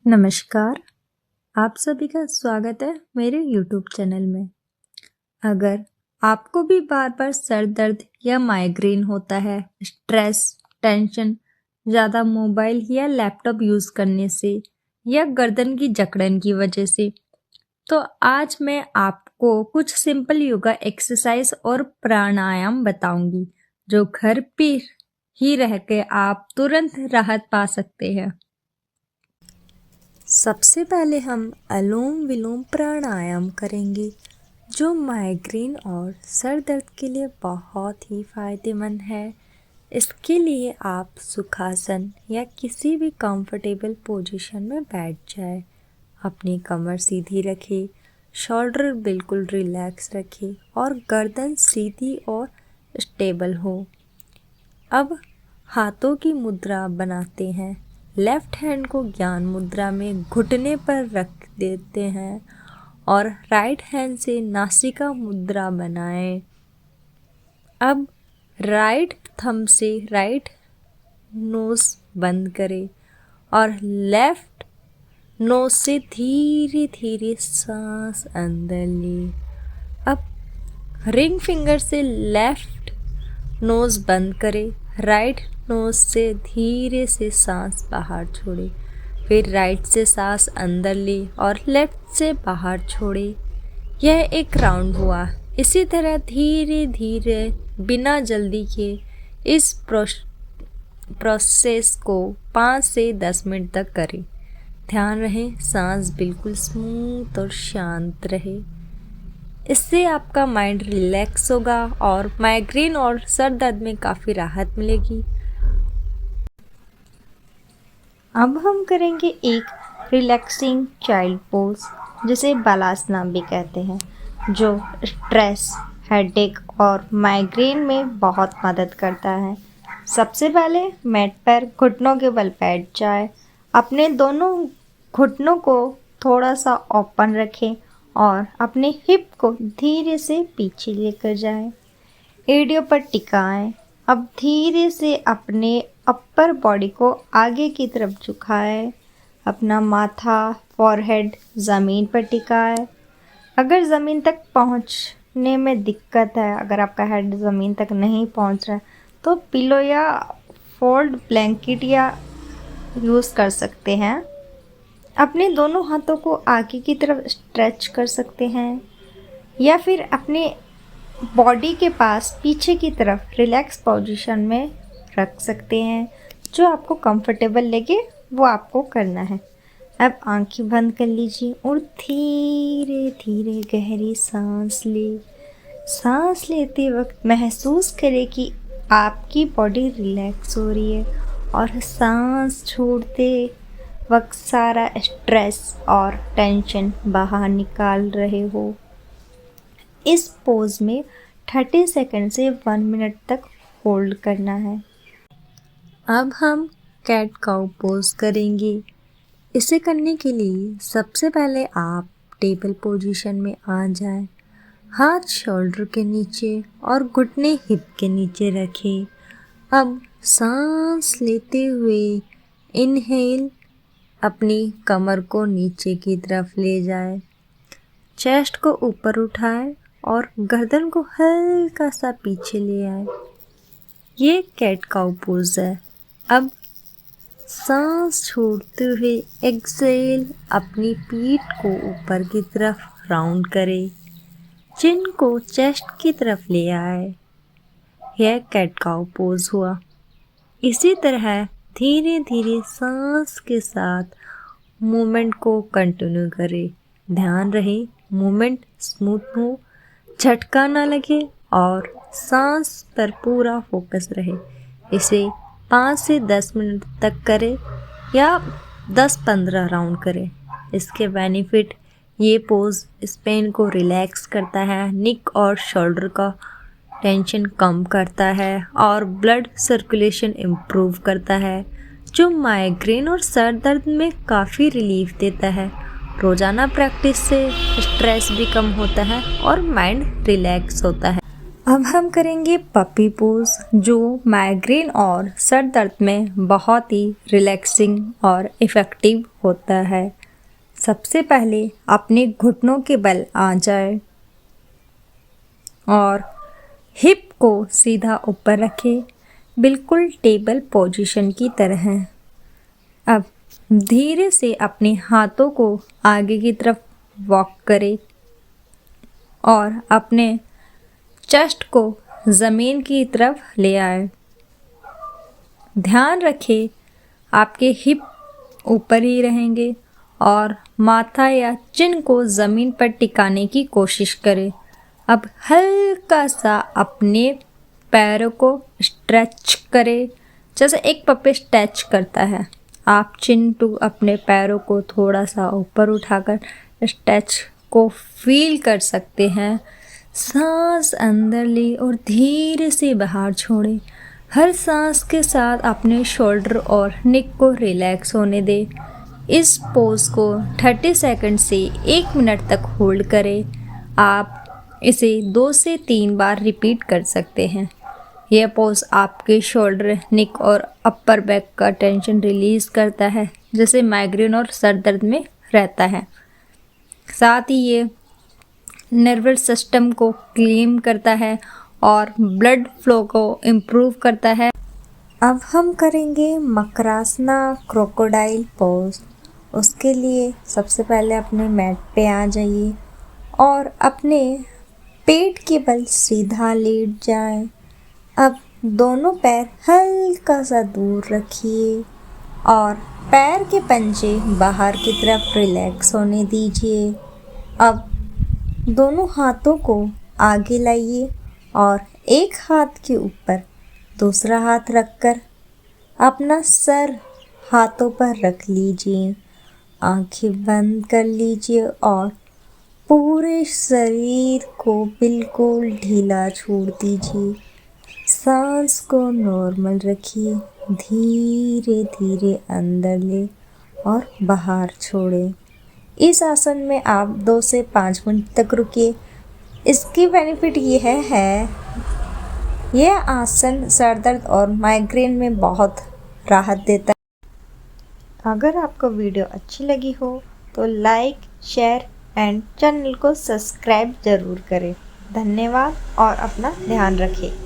नमस्कार। आप सभी का स्वागत है मेरे YouTube चैनल में। अगर आपको भी बार बार सर दर्द या माइग्रेन होता है, स्ट्रेस, टेंशन, ज़्यादा मोबाइल या लैपटॉप यूज़ करने से या गर्दन की जकड़न की वजह से, तो आज मैं आपको कुछ सिंपल योगा एक्सरसाइज और प्राणायाम बताऊंगी जो घर पे ही रह के आप तुरंत राहत पा सकते हैं। सबसे पहले हम अनुलोम विलोम प्राणायाम करेंगे जो माइग्रेन और सर दर्द के लिए बहुत ही फायदेमंद है। इसके लिए आप सुखासन या किसी भी कंफर्टेबल पोजीशन में बैठ जाए। अपनी कमर सीधी रखें, शोल्डर बिल्कुल रिलैक्स रखें और गर्दन सीधी और स्टेबल हो। अब हाथों की मुद्रा बनाते हैं। लेफ्ट हैंड को ज्ञान मुद्रा में घुटने पर रख देते हैं और राइट हैंड से नासिका मुद्रा बनाएं। अब राइट थंब से राइट नोज बंद करें और लेफ्ट नोज से धीरे धीरे सांस अंदर लें। अब रिंग फिंगर से लेफ्ट नोज बंद करें, राइट नोज से धीरे से सांस बाहर छोड़े, फिर राइट से सांस अंदर ले और लेफ्ट से बाहर छोड़े। यह एक राउंड हुआ। इसी तरह धीरे धीरे बिना जल्दी के इस प्रोसेस को 5 से 10 मिनट तक करें। ध्यान रहे सांस बिल्कुल स्मूथ और शांत रहे। इससे आपका माइंड रिलैक्स होगा और माइग्रेन और सर दर्द में काफ़ी राहत मिलेगी। अब हम करेंगे एक रिलैक्सिंग चाइल्ड पोज जिसे बालासना भी कहते हैं, जो स्ट्रेस, हेडेक और माइग्रेन में बहुत मदद करता है। सबसे पहले मैट पर घुटनों के बल बैठ जाए। अपने दोनों घुटनों को थोड़ा सा ओपन रखें और अपने हिप को धीरे से पीछे लेकर जाएं। एड़ियों पर टिकाएं। अब धीरे से अपने अपर बॉडी को आगे की तरफ झुकाएं। अपना माथा, फॉरहेड ज़मीन पर टिकाएं। अगर ज़मीन तक पहुंचने में दिक्कत है, अगर आपका हेड ज़मीन तक नहीं पहुंच रहा है, तो पिलो या फोल्ड ब्लैंकेट या यूज़ कर सकते हैं। अपने दोनों हाथों को आगे की तरफ स्ट्रेच कर सकते हैं या फिर अपने बॉडी के पास पीछे की तरफ रिलैक्स पोजीशन में रख सकते हैं। जो आपको कंफर्टेबल लगे वो आपको करना है। अब आंखें बंद कर लीजिए और धीरे धीरे गहरी सांस ले। सांस लेते वक्त महसूस करें कि आपकी बॉडी रिलैक्स हो रही है और सांस छोड़ते वक्त सारा स्ट्रेस और टेंशन बाहर निकाल रहे हो। इस पोज में 30 सेकंड से 1 मिनट तक होल्ड करना है। अब हम कैट काउ पोज करेंगे। इसे करने के लिए सबसे पहले आप टेबल पोजीशन में आ जाएं। हाथ शोल्डर के नीचे और घुटने हिप के नीचे रखें। अब सांस लेते हुए इनहेल अपनी कमर को नीचे की तरफ ले जाए। चेस्ट को ऊपर उठाए और गर्दन को हल्का सा पीछे ले आए। ये कैट काउ पोज है। अब सांस छोड़ते हुए एक्सेल अपनी पीठ को ऊपर की तरफ राउंड करें। चिन को चेस्ट की तरफ ले आए। यह कैट काउ पोज हुआ। इसी तरह धीरे धीरे सांस के साथ मूवमेंट को कंटिन्यू करें। ध्यान रहे मूवमेंट स्मूथ हो, झटका ना लगे और सांस पर पूरा फोकस रहे। इसे 5 से 10 मिनट तक करें या 10-15 राउंड करें। इसके बेनिफिट ये पोज स्पेन को रिलैक्स करता है, निक और शोल्डर का टेंशन कम करता है और ब्लड सर्कुलेशन इम्प्रूव करता है, जो माइग्रेन और सर दर्द में काफ़ी रिलीफ देता है। रोज़ाना प्रैक्टिस से स्ट्रेस भी कम होता है और माइंड रिलैक्स होता है। अब हम करेंगे पपी पोज, जो माइग्रेन और सर दर्द में बहुत ही रिलैक्सिंग और इफ़ेक्टिव होता है। सबसे पहले अपने घुटनों के बल आ जाए और हिप को सीधा ऊपर रखें, बिल्कुल टेबल पोजीशन की तरह। अब धीरे से अपने हाथों को आगे की तरफ वॉक करें और अपने चेस्ट को ज़मीन की तरफ ले आए। ध्यान रखें आपके हिप ऊपर ही रहेंगे और माथा या चिन को ज़मीन पर टिकाने की कोशिश करें। अब हल्का सा अपने पैरों को स्ट्रेच करें, जैसे एक पपी स्ट्रेच करता है। आप चिन टू अपने पैरों को थोड़ा सा ऊपर उठाकर स्ट्रेच को फील कर सकते हैं। सांस अंदर ले और धीरे से बाहर छोड़ें। हर सांस के साथ अपने शोल्डर और नेक को रिलैक्स होने दें। इस पोज को 30 सेकंड से 1 मिनट तक होल्ड करें। आप इसे 2 से 3 बार रिपीट कर सकते हैं। यह पोज आपके शोल्डर, नेक और अपर बैक का टेंशन रिलीज़ करता है, जैसे माइग्रेन और सर दर्द में रहता है। साथ ही ये नर्वस सिस्टम को क्लीन करता है और ब्लड फ्लो को इम्प्रूव करता है। अब हम करेंगे मकरासना क्रोकोडाइल पोज। उसके लिए सबसे पहले अपने मैट पे आ जाइए और अपने पेट के बल सीधा लेट जाएं। अब दोनों पैर हल्का सा दूर रखिए और पैर के पंजे बाहर की तरफ रिलैक्स होने दीजिए। अब दोनों हाथों को आगे लाइए और एक हाथ के ऊपर दूसरा हाथ रखकर अपना सर हाथों पर रख लीजिए। आंखें बंद कर लीजिए और पूरे शरीर को बिल्कुल ढीला छोड़ दीजिए। सांस को नॉर्मल रखिए, धीरे धीरे अंदर ले और बाहर छोड़ें। इस आसन में आप 2 से 5 मिनट तक रुकिए। इसकी बेनिफिट ये है यह आसन सर दर्द और माइग्रेन में बहुत राहत देता है। अगर आपको वीडियो अच्छी लगी हो तो लाइक, शेयर एंड चैनल को सब्सक्राइब ज़रूर करें। धन्यवाद और अपना ध्यान रखें।